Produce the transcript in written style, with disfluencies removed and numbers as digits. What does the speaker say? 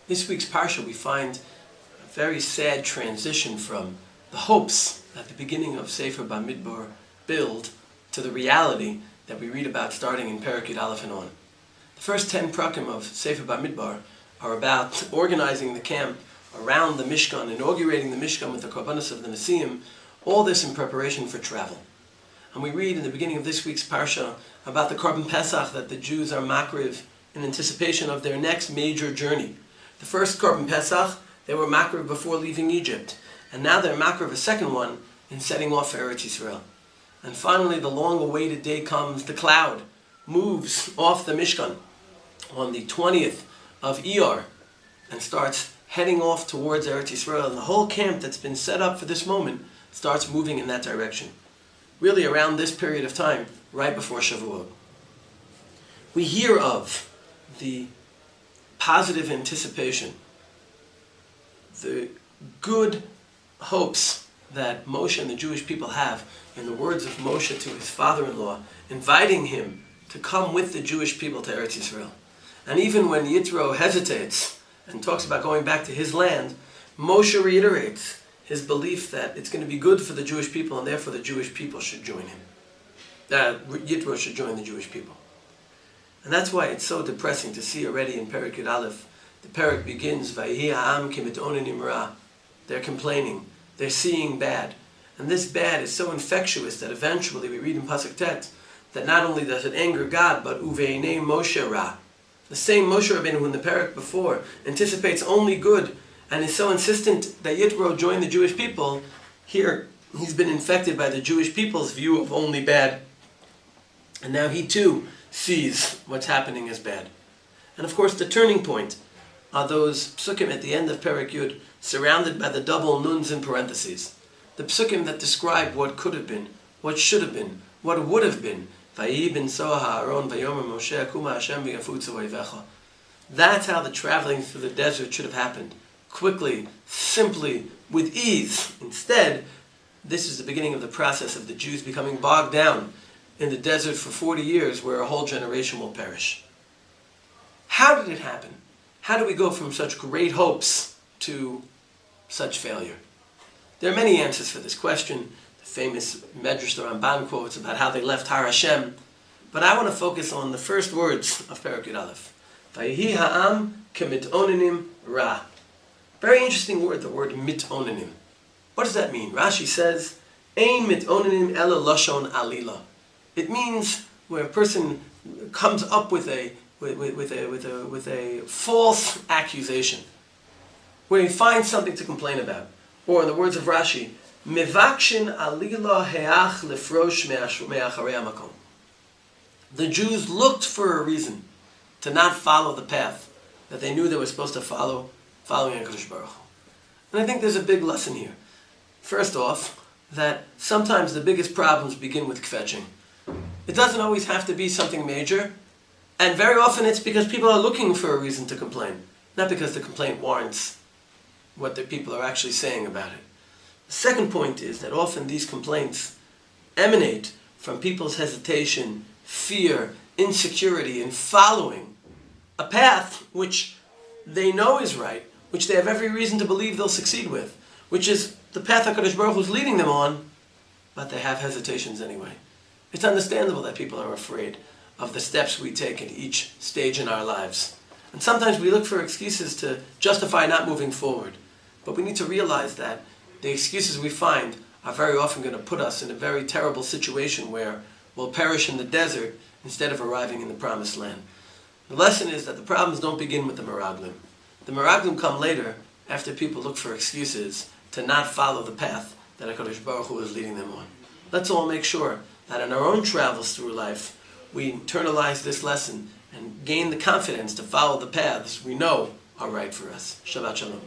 This week's Parsha we find a very sad transition from the hopes at the beginning of Sefer Bamidbar build to the reality that we read about starting in Parshat Aleph and on. The first 10 prakim of Sefer Bamidbar are about organizing the camp around the Mishkan, inaugurating the Mishkan with the Korbanos of the Nesiim, all this in preparation for travel. And we read in the beginning of this week's Parsha about the Korban Pesach that the Jews are makriv in anticipation of their next major journey. The first Korban Pesach, they were makriv before leaving Egypt, and now they're makriv a second one in setting off for Eretz Yisrael. And finally, the long-awaited day comes. The cloud moves off the Mishkan on the 20th of Iyar and starts heading off towards Eretz Yisrael, and the whole camp that's been set up for this moment starts moving in that direction. Really around this period of time, right before Shavuot. We hear of the positive anticipation, the good hopes that Moshe and the Jewish people have in the words of Moshe to his father-in-law, inviting him to come with the Jewish people to Eretz Yisrael. And even when Yitro hesitates and talks about going back to his land, Moshe reiterates his belief that it's going to be good for the Jewish people and therefore the Jewish people should join him. Yitro should join the Jewish people. And that's why it's so depressing to see already in Parshat Aleph, the parak begins, Vayhi ha'am kimitonim ra. They're complaining, they're seeing bad. And this bad is so infectious that eventually we read in Pasuk Tet that not only does it anger God, but uveinei Moshe ra. The same Moshe Rabbeinu who in the parak before anticipates only good and is so insistent that Yitro join the Jewish people, here he's been infected by the Jewish people's view of only bad. And now he too sees what's happening as bad. And of course the turning point are those psukim at the end of Perek Yud, surrounded by the double nuns in parentheses. The psukim that describe what could have been, what should have been, what would have been. That's how the traveling through the desert should have happened. Quickly, simply, with ease. Instead, this is the beginning of the process of the Jews becoming bogged down in the desert for 40 years where a whole generation will perish. How did it happen? How do we go from such great hopes to such failure? There are many answers for this question. The famous Medrash the Ramban quotes about how they left Har Hashem. But I want to focus on the first words of Parshat Aleph. Vayhi ha'am kemitonim ra. Very interesting word, the word mitonim. What does that mean? Rashi says, Ein mitonim ela lashon alila. It means where a person comes up with a false accusation, where he finds something to complain about. Or in the words of Rashi, Mevakshin alila heach lefrosh me'acharei hamakom. The Jews looked for a reason to not follow the path that they knew they were supposed to follow, following HaKadosh Baruch Hu. And I think there's a big lesson here. First off, that sometimes the biggest problems begin with kvetching. It doesn't always have to be something major, and very often it's because people are looking for a reason to complain, not because the complaint warrants what the people are actually saying about it. The second point is that often these complaints emanate from people's hesitation, fear, insecurity in following a path which they know is right, which they have every reason to believe they'll succeed with, which is the path HaKadosh Baruch Hu is leading them on, but they have hesitations anyway. It's understandable that people are afraid of the steps we take at each stage in our lives. And sometimes we look for excuses to justify not moving forward. But we need to realize that the excuses we find are very often going to put us in a very terrible situation where we'll perish in the desert instead of arriving in the promised land. The lesson is that the problems don't begin with the meraglim. The meraglim come later after people look for excuses to not follow the path that HaKadosh Baruch Hu is leading them on. Let's all make sure that in our own travels through life, we internalize this lesson and gain the confidence to follow the paths we know are right for us. Shabbat Shalom.